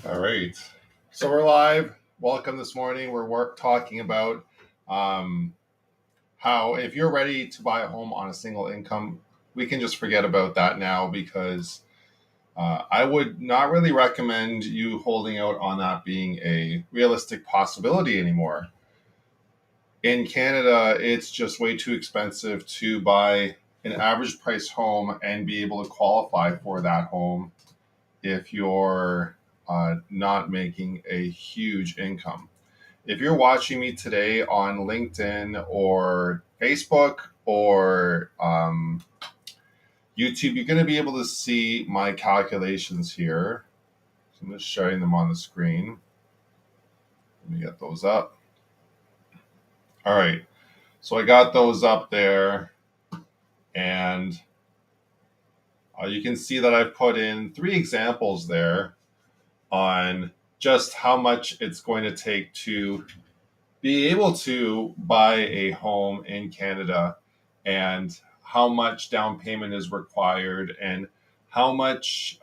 All right. So we're live. Welcome this morning. We're talking about how if you're ready to buy a home on a single income, we can just forget about that now because I would not really recommend you holding out on that being a realistic possibility anymore. In Canada, it's just way too expensive to buy an average price home and be able to qualify for that home if you're not making a huge income. If you're watching me today on LinkedIn or Facebook or YouTube, you're going to be able to see my calculations here. So I'm just showing them on the screen. Let me get those up. All right. So I got those up there, and you can see that I've put in 3 examples there on just how much it's going to take to be able to buy a home in Canada and how much down payment is required and how much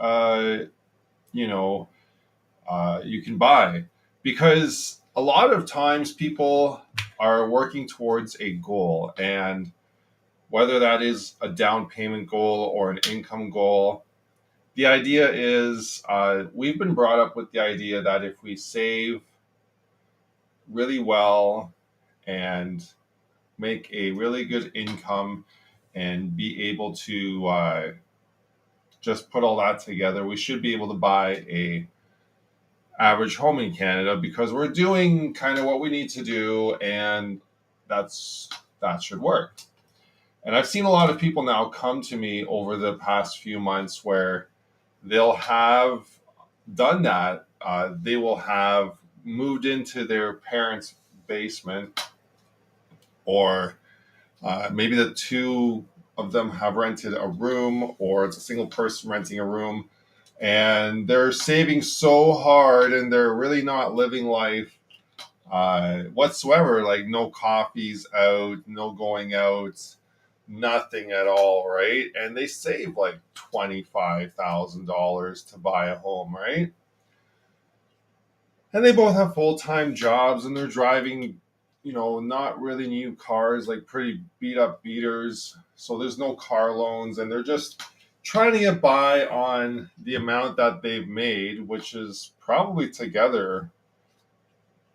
you can buy, because a lot of times people are working towards a goal, and whether that is a down payment goal or an income goal, the idea is we've been brought up with the idea that if we save really well and make a really good income and be able to just put all that together, we should be able to buy a average home in Canada because we're doing kind of what we need to do, and that should work. And I've seen a lot of people now come to me over the past few months where they'll have done that. They will have moved into their parents' basement, or maybe the two of them have rented a room, or it's a single person renting a room, and they're saving so hard and they're really not living life whatsoever. Like no coffees out, no going out, nothing at all, right? And they save like $25,000 to buy a home, right? And they both have full-time jobs and they're driving, not really new cars, like pretty beat up beaters. So there's no car loans, and they're just trying to get by on the amount that they've made, which is probably together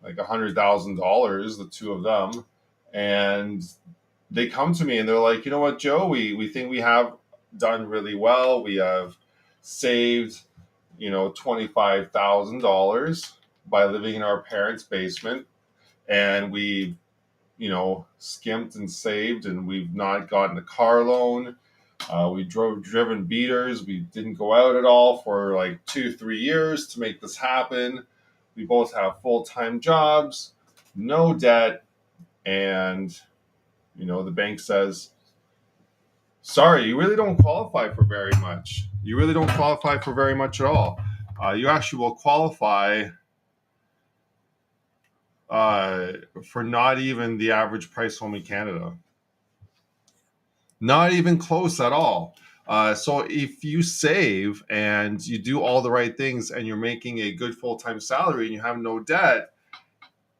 like $100,000, the two of them. And they come to me and they're like, you know what, Joe, we think we have done really well. We have saved, $25,000 by living in our parents' basement, and we skimped and saved, and we've not gotten a car loan. We driven beaters. We didn't go out at all for like 2-3 years to make this happen. We both have full-time jobs, no debt, and the bank says, sorry, you really don't qualify for very much. You really don't qualify for very much at all. You actually will qualify for not even the average price home in Canada. Not even close at all. So if you save and you do all the right things and you're making a good full-time salary and you have no debt,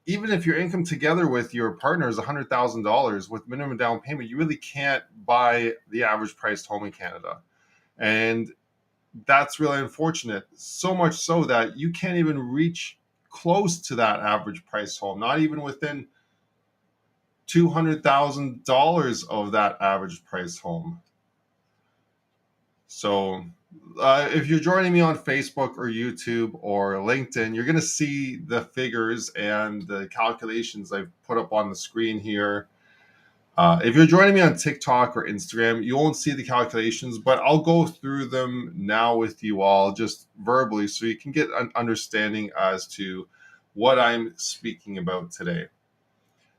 even if your income together with your partner is $100,000 with minimum down payment, you really can't buy the average priced home in Canada. And that's really unfortunate. So much so that you can't even reach close to that average price home, not even within $200,000 of that average price home. So if you're joining me on Facebook or YouTube or LinkedIn, you're going to see the figures and the calculations I've put up on the screen here. If you're joining me on TikTok or Instagram, you won't see the calculations, but I'll go through them now with you all just verbally so you can get an understanding as to what I'm speaking about today.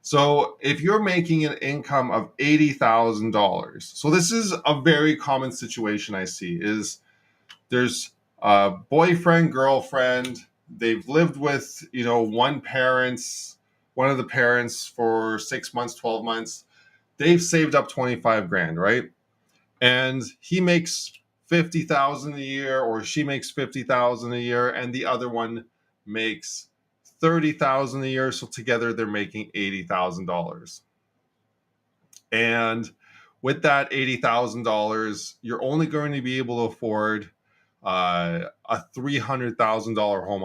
So if you're making an income of $80,000, so this is a very common situation I see, is there's a boyfriend, girlfriend, they've lived with, one of the parents for 6 months, 12 months. They've saved up 25 grand, right? And he makes $50,000 a year, or she makes $50,000 a year, and the other one makes $30,000 a year. So together they're making $80,000. And with that $80,000, you're only going to be able to afford a $300,000 home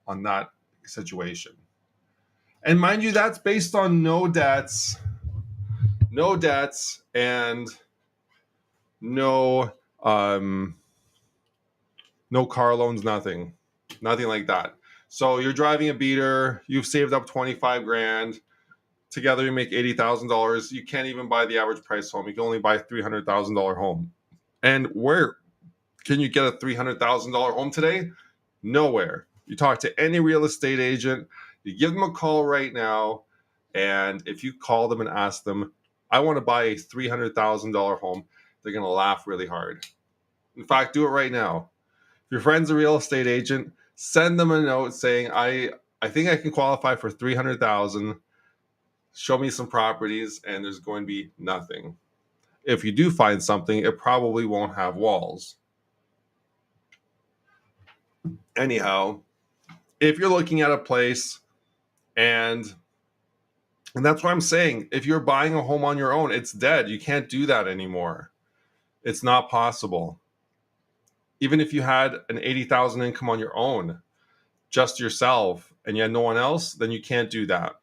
on that situation. And mind you, that's based on no debts, and no car loans, nothing like that. So you're driving a beater, you've saved up 25 grand. Together you make $80,000. You can't even buy the average price home. You can only buy a $300,000 home. And where can you get a $300,000 home today? Nowhere. You talk to any real estate agent, you give them a call right now, and if you call them and ask them, I want to buy a $300,000 home, they're going to laugh really hard. In fact, do it right now. If your friend's a real estate agent, send them a note saying, I think I can qualify for $300,000. Show me some properties, and there's going to be nothing. If you do find something, it probably won't have walls. Anyhow, if you're looking at a place, and that's what I'm saying, if you're buying a home on your own, it's dead. You can't do that anymore. It's not possible. Even if you had an $80,000 income on your own, just yourself, and you had no one else, then you can't do that.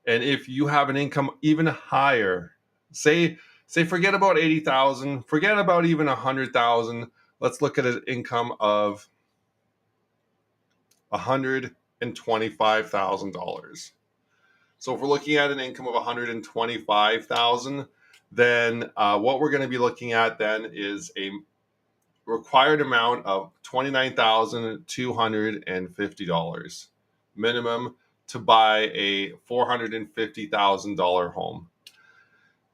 And if you have an income even higher, say forget about 80,000, forget about even 100,000. Let's look at an income of $125,000. So if we're looking at an income of $125,000, then what we're going to be looking at then is a required amount of $29,250 minimum to buy a $450,000 home.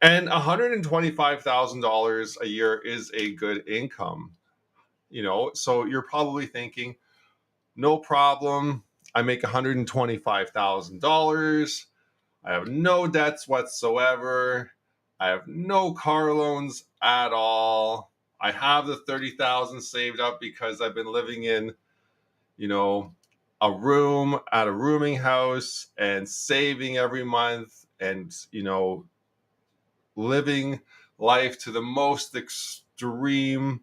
And $125,000 a year is a good income. So you're probably thinking, no problem, I make $125,000. I have no debts whatsoever. I have no car loans at all. I have the $30,000 saved up because I've been living in, a room at a rooming house and saving every month and, living life to the most extreme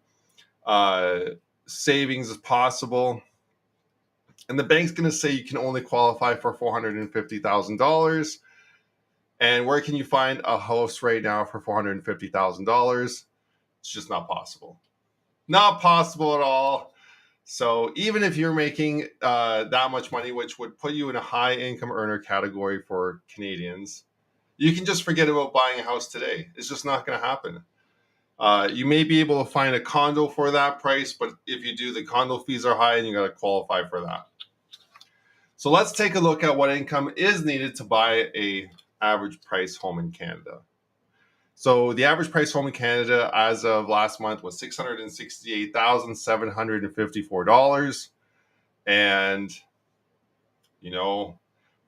savings as possible. And the bank's going to say you can only qualify for $450,000. And where can you find a house right now for $450,000? It's just not possible. Not possible at all. So even if you're making that much money, which would put you in a high income earner category for Canadians, you can just forget about buying a house today. It's just not going to happen. You may be able to find a condo for that price, but if you do, the condo fees are high and you got to qualify for that. So let's take a look at what income is needed to buy a average price home in Canada. So the average price home in Canada as of last month was $668,754. And,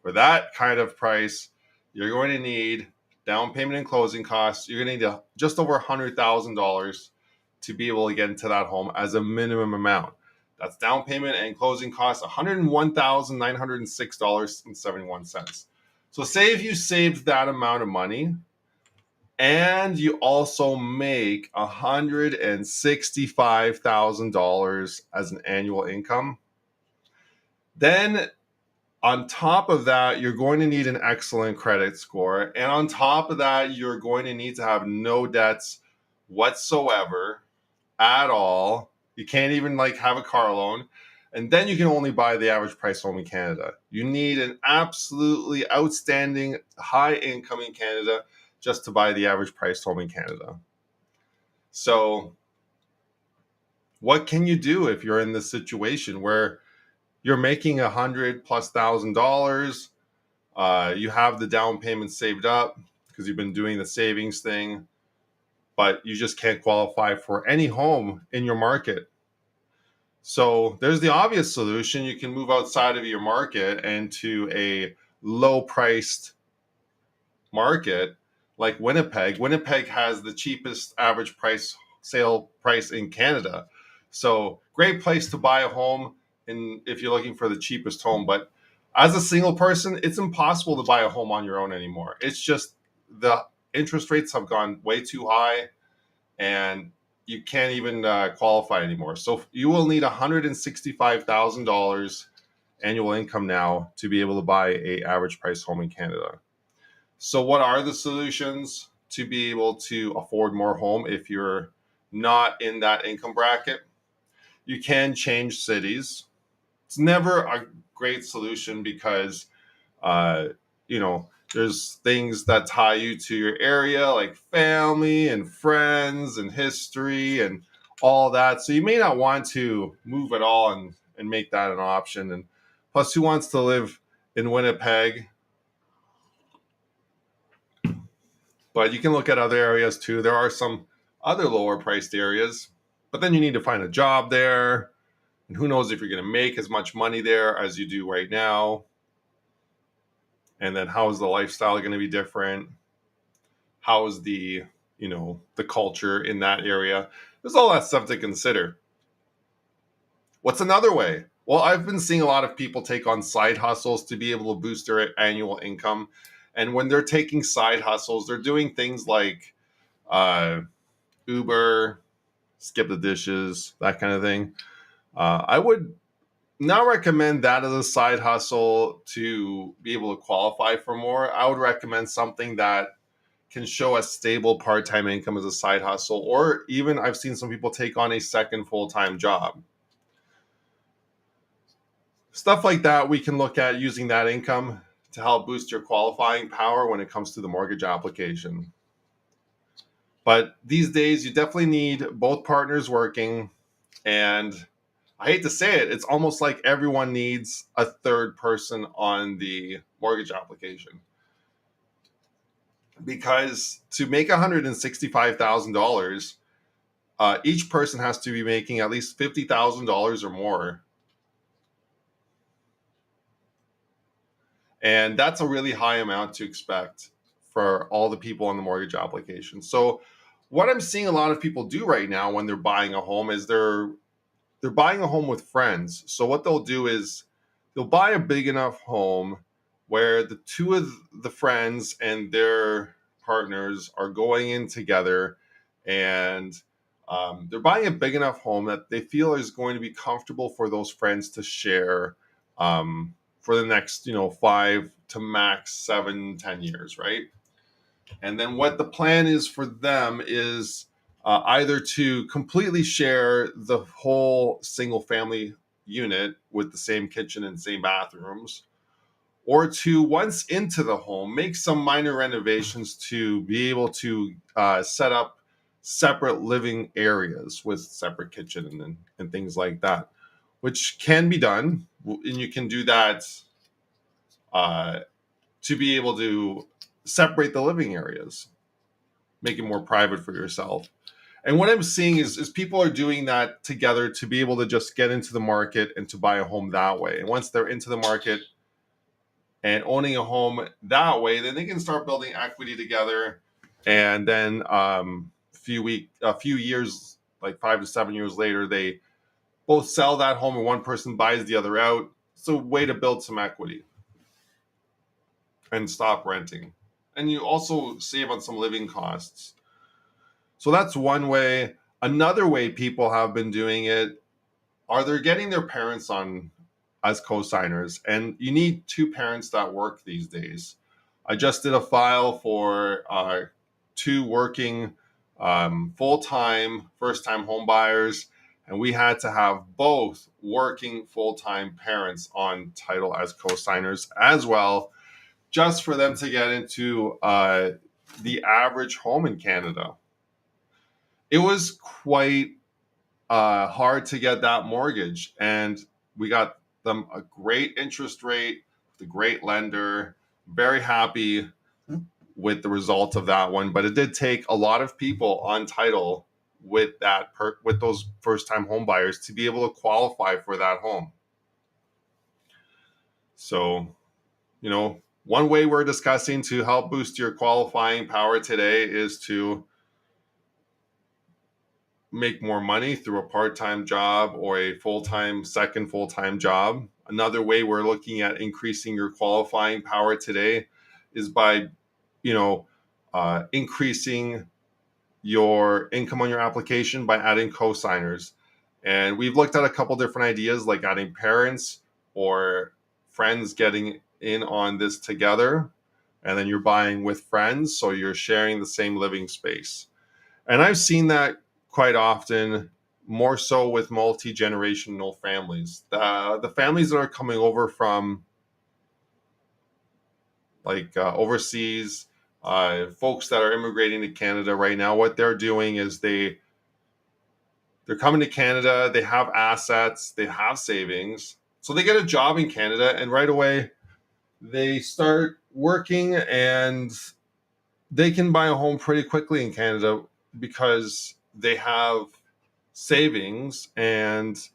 for that kind of price, you're going to need down payment and closing costs. You're going to need just over $100,000 to be able to get into that home as a minimum amount. That's down payment and closing costs, $101,906.71. So say if you saved that amount of money and you also make $165,000 as an annual income, then on top of that, you're going to need an excellent credit score. And on top of that, you're going to need to have no debts whatsoever at all. You can't even have a car loan. And then you can only buy the average price home in Canada. You need an absolutely outstanding high income in Canada just to buy the average price home in Canada. So what can you do if you're in this situation where you're making $100,000+? You have the down payment saved up because you've been doing the savings thing, but you just can't qualify for any home in your market. So there's the obvious solution. You can move outside of your market and to a low-priced market like Winnipeg. Winnipeg has the cheapest average price sale price in Canada. So great place to buy a home, and if you're looking for the cheapest home. But as a single person, it's impossible to buy a home on your own anymore. It's just the interest rates have gone way too high, and you can't even qualify anymore. So you will need $165,000 annual income now to be able to buy a average price home in Canada. So what are the solutions to be able to afford more home if you're not in that income bracket? You can change cities. It's never a great solution because uh, there's things that tie you to your area, like family and friends and history and all that. So you may not want to move at all and make that an option. And plus, who wants to live in Winnipeg? But you can look at other areas too. There are some other lower priced areas, but then you need to find a job there. And who knows if you're going to make as much money there as you do right now. And then how is the lifestyle going to be different? How is the culture in that area? There's all that stuff to consider. What's another way? Well, I've been seeing a lot of people take on side hustles to be able to boost their annual income. And when they're taking side hustles, they're doing things like Uber, skip the dishes, that kind of thing. I would not recommend that as a side hustle to be able to qualify for more. I would recommend something that can show a stable part-time income as a side hustle, or even I've seen some people take on a second full-time job. Stuff like that, we can look at using that income to help boost your qualifying power when it comes to the mortgage application. But these days, you definitely need both partners working. And I hate to say it, it's almost like everyone needs a third person on the mortgage application. Because to make $165,000, each person has to be making at least $50,000 or more. And that's a really high amount to expect for all the people on the mortgage application. So what I'm seeing a lot of people do right now when they're buying a home is they're buying a home with friends. So what they'll do is they'll buy a big enough home where the two of the friends and their partners are going in together, and they're buying a big enough home that they feel is going to be comfortable for those friends to share for the next 5 to max 7-10 years, right? And then what the plan is for them is either to completely share the whole single family unit with the same kitchen and same bathrooms, or to, once into the home, make some minor renovations to be able to set up separate living areas with separate kitchen and things like that, which can be done. And you can do that to be able to separate the living areas, make it more private for yourself. And what I'm seeing is people are doing that together to be able to just get into the market and to buy a home that way. And once they're into the market and owning a home that way, then they can start building equity together. And then a few years, like 5 to 7 years later, they both sell that home and one person buys the other out. It's a way to build some equity and stop renting. And you also save on some living costs. So that's one way. Another way people have been doing it are they're getting their parents on as co-signers. And you need two parents that work these days. I just did a file for two working full-time first-time home buyers, and we had to have both working full-time parents on title as co-signers as well, just for them to get into the average home in Canada. It was quite hard to get that mortgage, and we got them a great interest rate, the great lender. Very happy with the result of that one, but it did take a lot of people on title with with those first-time home buyers to be able to qualify for that home. So, one way we're discussing to help boost your qualifying power today is to make more money through a part-time job or a second full-time job. Another way we're looking at increasing your qualifying power today is by, increasing your income on your application by adding co-signers. And we've looked at a couple different ideas like adding parents or friends getting in on this together. And then you're buying with friends, so you're sharing the same living space. And I've seen that quite often, more so with multi-generational families. The families that are coming over from overseas, folks that are immigrating to Canada right now, what they're doing is they're coming to Canada, they have assets, they have savings. So they get a job in Canada and right away they start working and they can buy a home pretty quickly in Canada because they have savings, and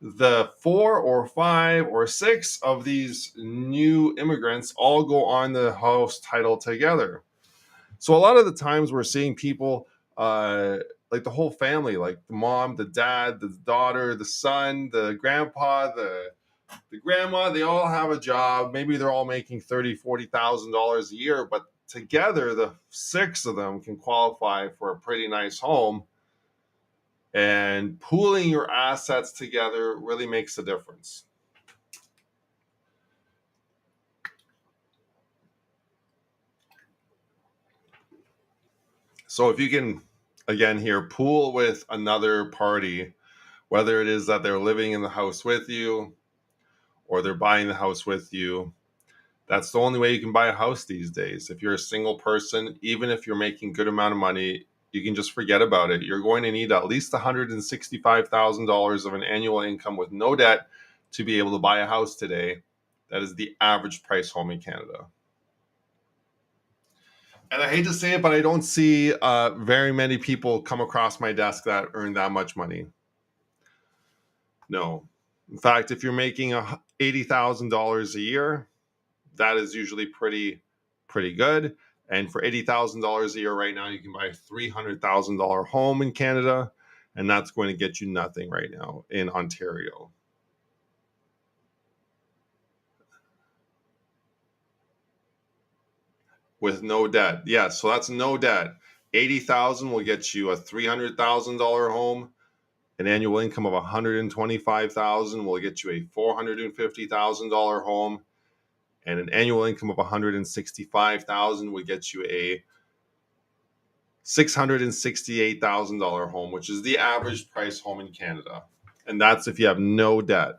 the 4 or 5 or 6 of these new immigrants all go on the house title together. So a lot of the times we're seeing people like the whole family, like the mom, the dad, the daughter, the son, the grandpa, the grandma, they all have a job. Maybe they're all making $30,000-$40,000 a year, but together the 6 of them can qualify for a pretty nice home. And pooling your assets together really makes a difference. So if you can, again here, pool with another party, whether it is that they're living in the house with you or they're buying the house with you, that's the only way you can buy a house these days. If you're a single person, even if you're making a good amount of money, you can just forget about it. You're going to need at least $165,000 of an annual income with no debt to be able to buy a house today. That is the average price home in Canada. And I hate to say it, but I don't see very many people come across my desk that earn that much money. No. In fact, if you're making $80,000 a year, that is usually pretty good. And for $80,000 a year right now, you can buy a $300,000 home in Canada, and that's going to get you nothing right now in Ontario. With no debt. Yeah, so that's no debt. $80,000 will get you a $300,000 home. An annual income of $125,000 will get you a $450,000 home. And an annual income of $165,000 would get you a $668,000 home, which is the average price home in Canada. And that's if you have no debt.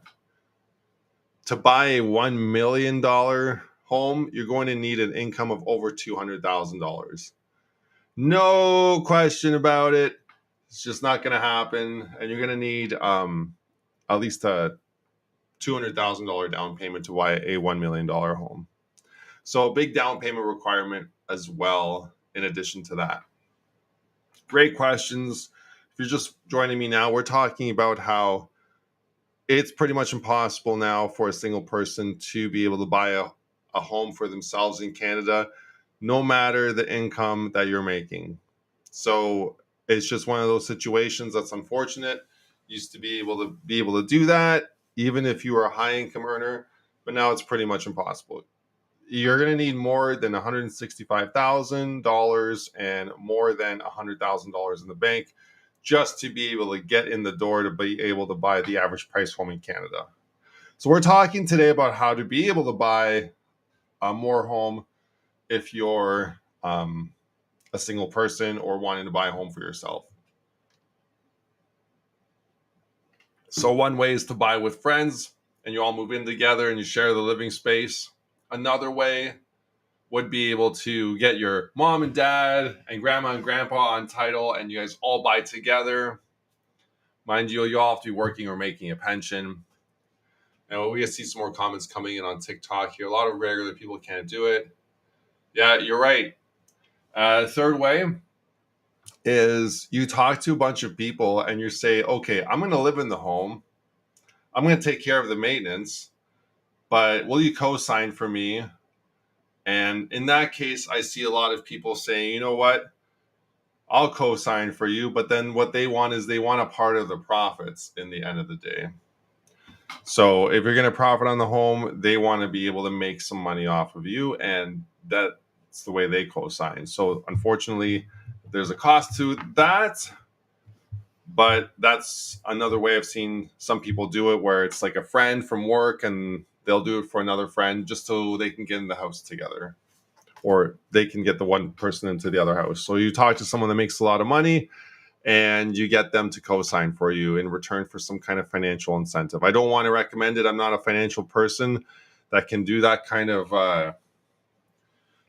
To buy a $1 million home, you're going to need an income of over $200,000. No question about it. It's just not going to happen. And you're going to need at least a $200,000 down payment to buy a $1 million home. So a big down payment requirement as well, in addition to that. Great questions. If you're just joining me now, we're talking about how it's pretty much impossible now for a single person to be able to buy a home for themselves in Canada, no matter the income that you're making. So it's just one of those situations that's unfortunate. Used to be able to do that, even if you were a high income earner, but now it's pretty much impossible. You're going to need more than $165,000 and more than $100,000 in the bank just to be able to get in the door to be able to buy the average price home in Canada. So we're talking today about how to be able to buy a more home if you're a single person or wanting to buy a home for yourself. So one way is to buy with friends and you all move in together and you share the living space. Another way would be able to get your mom and dad and grandma and grandpa on title and you guys all buy together. Mind you, you all have to be working or making a pension. And we see some more comments coming in on TikTok here. A lot of regular people can't do it. Yeah, you're right. Third way is you talk to a bunch of people and you say, okay, I'm going to live in the home. I'm going to take care of the maintenance, but will you co-sign for me? And in that case, I see a lot of people saying, you know what? I'll co-sign for you, but then what they want is they want a part of the profits in the end of the day. So if you're going to profit on the home, they want to be able to make some money off of you, and that's the way they co-sign. So unfortunately, there's a cost to that, but that's another way I've seen some people do it, where it's like a friend from work and they'll do it for another friend just so they can get in the house together, or they can get the one person into the other house. So you talk to someone that makes a lot of money and you get them to co-sign for you in return for some kind of financial incentive. I don't want to recommend it. I'm not a financial person that can do that kind of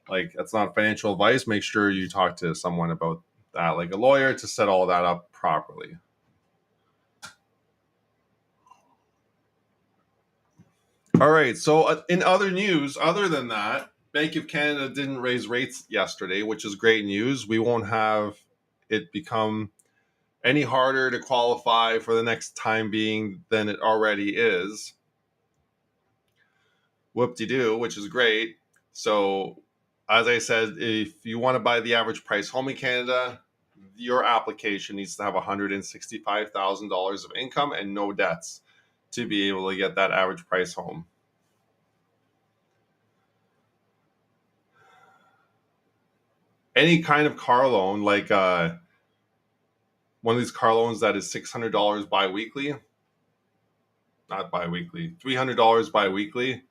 like, that's not financial advice. Make sure you talk to someone about that, like a lawyer, to set all that up properly. All right. So in other news, other than that, Bank of Canada didn't raise rates yesterday, which is great news. We won't have it become any harder to qualify for the next time being than it already is. Whoop-de-doo, which is great. So, as I said, if you want to buy the average price home in Canada, your application needs to have $165,000 of income and no debts to be able to get that average price home. Any kind of car loan, like one of these car loans that is $600 biweekly, not biweekly, $300 biweekly,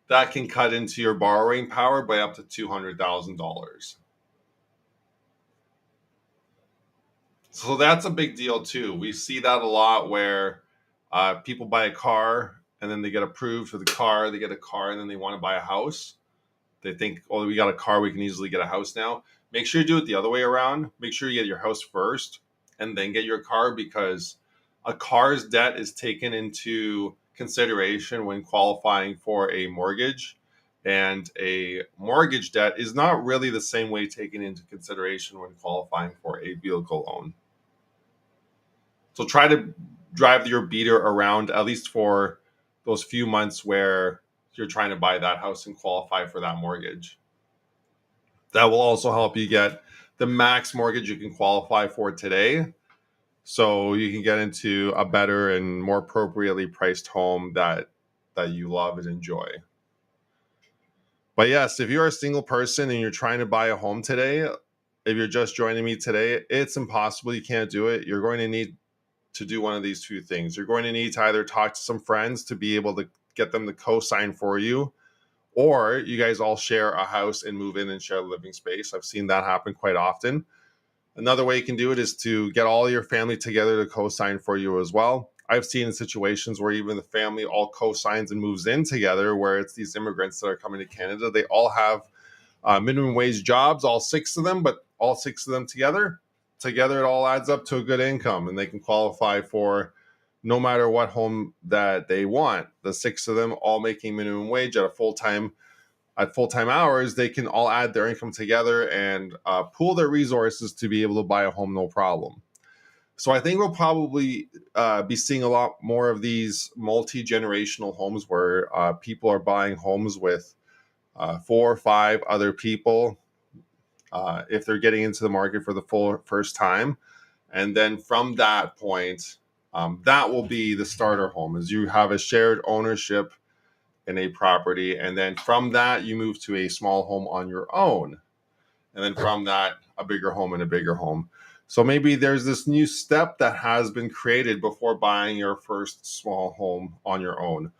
that can cut into your borrowing power by up to $200,000. So that's a big deal too. We see that a lot where people buy a car and then they get approved for the car, they get a car, and then they want to buy a house. They think, oh, we got a car, we can easily get a house now. Make sure you do it the other way around. Make sure you get your house first and then get your car, because a car's debt is taken into consideration when qualifying for a mortgage. And a mortgage debt is not really the same way taken into consideration when qualifying for a vehicle loan. So try to drive your beater around, at least for those few months where you're trying to buy that house and qualify for that mortgage. That will also help you get the max mortgage you can qualify for today, so you can get into a better and more appropriately priced home that you love and enjoy. But yes, if you're a single person and you're trying to buy a home today, if you're just joining me today, it's impossible. You can't do it. You're going to need to do one of these two things. You're going to need to either talk to some friends to be able to get them to co-sign for you, or you guys all share a house and move in and share a living space. I've seen that happen quite often. Another way you can do it is to get all your family together to co-sign for you as well. I've seen in situations where even the family all co-signs and moves in together, where it's these immigrants that are coming to Canada. They all have minimum wage jobs, all six of them, but all six of them together it all adds up to a good income, and they can qualify for no matter what home that they want. The six of them all making minimum wage at full-time hours, they can all add their income together and pool their resources to be able to buy a home, no problem. So I think we'll probably be seeing a lot more of these multi-generational homes where people are buying homes with 4 or 5 other people if they're getting into the market for the first time. And then from that point, that will be the starter home, as you have a shared ownership in a property. And then from that, you move to a small home on your own. And then from that, a bigger home and a bigger home. So maybe there's this new step that has been created before buying your first small home on your own.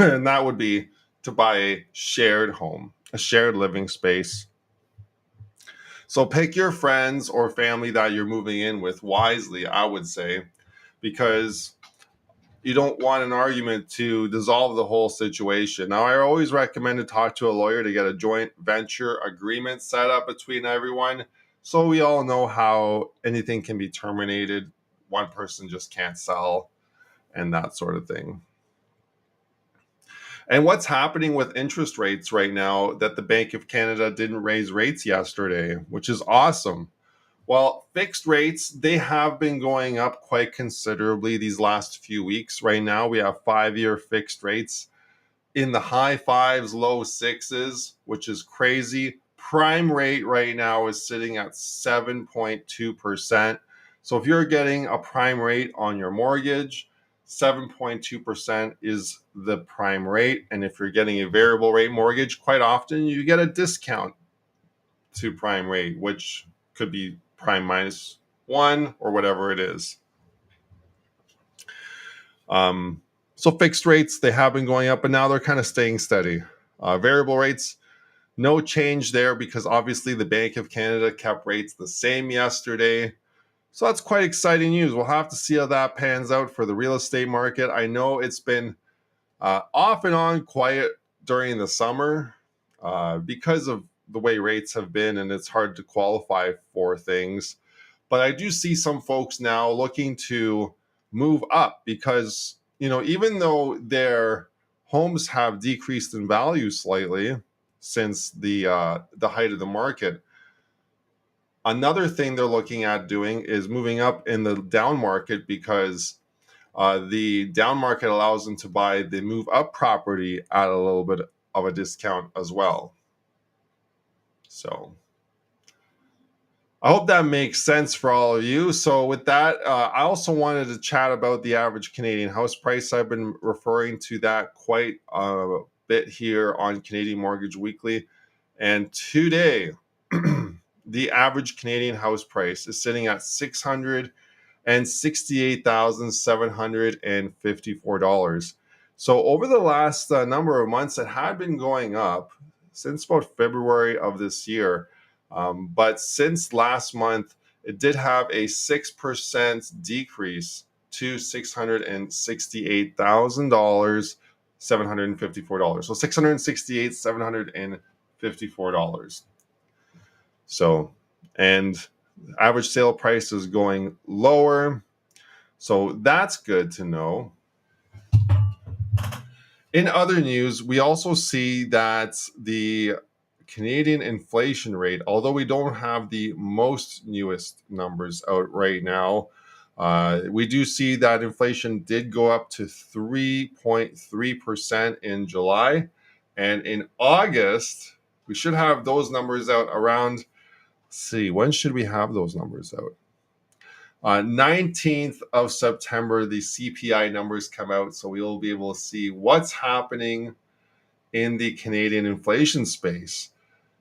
And that would be to buy a shared home, a shared living space. So pick your friends or family that you're moving in with wisely, I would say, because you don't want an argument to dissolve the whole situation. Now, I always recommend to talk to a lawyer to get a joint venture agreement set up between everyone, so we all know how anything can be terminated. One person just can't sell, and that sort of thing. And what's happening with interest rates right now that the Bank of Canada didn't raise rates yesterday, which is awesome. Well, fixed rates, they have been going up quite considerably these last few weeks. Right now, we have 5-year fixed rates in the high 5s, low 6s, which is crazy. prime rate right now is sitting at 7.2%. So if you're getting a prime rate on your mortgage, 7.2% is the prime rate. And if you're getting a variable rate mortgage, quite often you get a discount to prime rate, which could be prime minus 1 or whatever it is. So fixed rates, they have been going up, but now they're kind of staying steady. Variable rates, no change there because obviously the Bank of Canada kept rates the same yesterday. So that's quite exciting news. We'll have to see how that pans out for the real estate market. I know it's been off and on quiet during the summer because of the way rates have been, and it's hard to qualify for things. But I do see some folks now looking to move up because, even though their homes have decreased in value slightly since the height of the market, another thing they're looking at doing is moving up in the down market because the down market allows them to buy the move up property at a little bit of a discount as well. So I hope that makes sense for all of you. So with that, I also wanted to chat about the average Canadian house price. I've been referring to that quite a bit here on Canadian Mortgage Weekly. And today, the average Canadian house price is sitting at $668,754. So over the last number of months, it had been going up since about February of this year. But since last month, it did have a 6% decrease to $668,754. So $668,754. So, and average sale price is going lower. So that's good to know. In other news, we also see that the Canadian inflation rate, although we don't have the most newest numbers out right now, we do see that inflation did go up to 3.3% in July. And in August, we should have those numbers out around, when should we have those numbers out? 19th of September, the CPI numbers come out, so we will be able to see what's happening in the Canadian inflation space.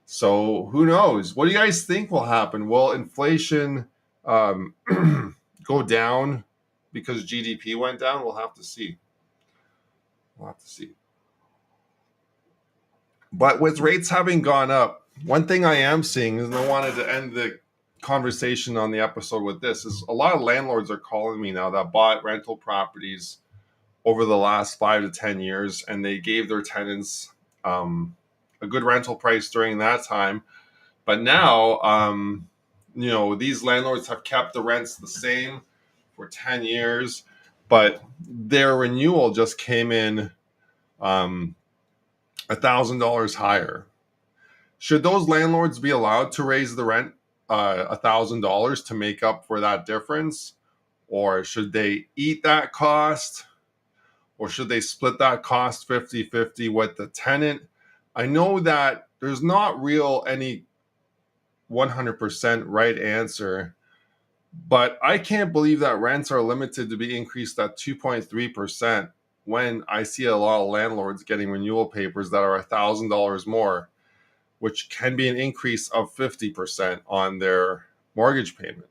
So who knows? What do you guys think will happen? Will inflation go down because GDP went down? We'll have to see. But with rates having gone up, one thing I am seeing, and I wanted to end the conversation on the episode with this, is a lot of landlords are calling me now that bought rental properties over the last 5 to 10 years, and they gave their tenants a good rental price during that time. But now, these landlords have kept the rents the same for 10 years, but their renewal just came in $1,000 higher. Should those landlords be allowed to raise the rent $1,000 to make up for that difference? Or should they eat that cost? Or should they split that cost 50-50 with the tenant? I know that there's not any 100% right answer, but I can't believe that rents are limited to be increased at 2.3% when I see a lot of landlords getting renewal papers that are $1,000 more, which can be an increase of 50% on their mortgage payment.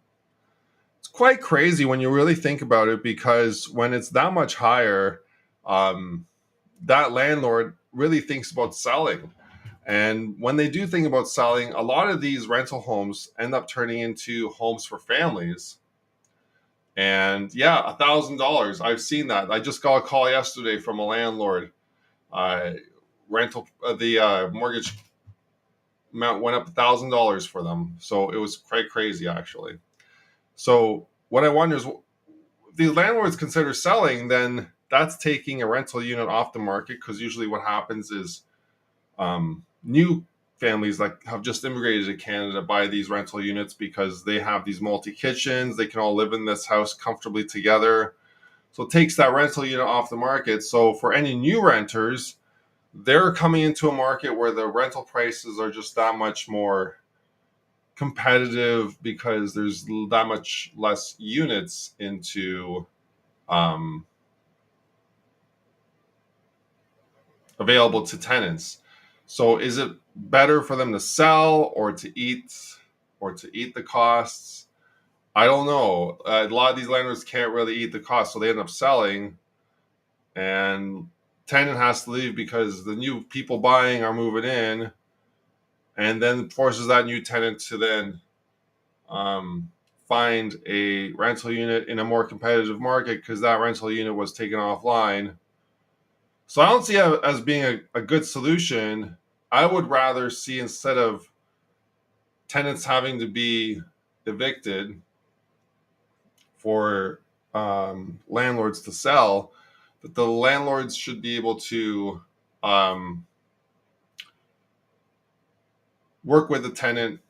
It's quite crazy when you really think about it, because when it's that much higher, that landlord really thinks about selling. And when they do think about selling, a lot of these rental homes end up turning into homes for families. And yeah, $1,000. I've seen that. I just got a call yesterday from a landlord. The mortgage amount went up $1,000 for them. So it was quite crazy, actually. So what I wonder is, if the landlords consider selling, then that's taking a rental unit off the market, because usually what happens is new families that have just immigrated to Canada buy these rental units because they have these multi-kitchens. They can all live in this house comfortably together. So it takes that rental unit off the market. So for any new renters, they're coming into a market where the rental prices are just that much more competitive because there's that much less units into available to tenants. So is it better for them to sell or to eat the costs? I don't know. A lot of these landlords can't really eat the cost, so they end up selling, and tenant has to leave because the new people buying are moving in, and then forces that new tenant to then find a rental unit in a more competitive market because that rental unit was taken offline. So I don't see it as being a good solution. I would rather see, instead of tenants having to be evicted for landlords to sell, that the landlords should be able to work with the tenant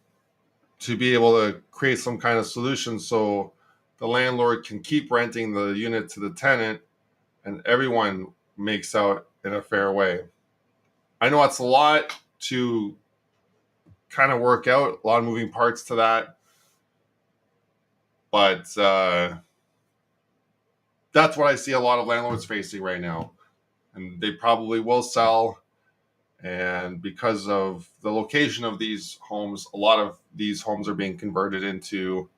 to be able to create some kind of solution so the landlord can keep renting the unit to the tenant and everyone makes out in a fair way. I know it's a lot to kind of work out, a lot of moving parts to that, but that's what I see a lot of landlords facing right now, and they probably will sell. And because of the location of these homes, a lot of these homes are being converted into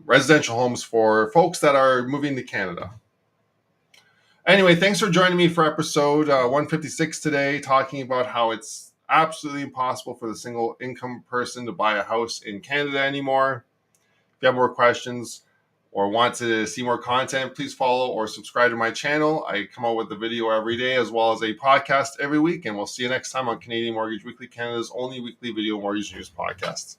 residential homes for folks that are moving to Canada. Anyway, thanks for joining me for episode 156 today, talking about how it's absolutely impossible for the single income person to buy a house in Canada anymore. If you have more questions or want to see more content, please follow or subscribe to my channel. I come out with a video every day as well as a podcast every week, and we'll see you next time on Canadian Mortgage Weekly, Canada's only weekly video mortgage news podcast.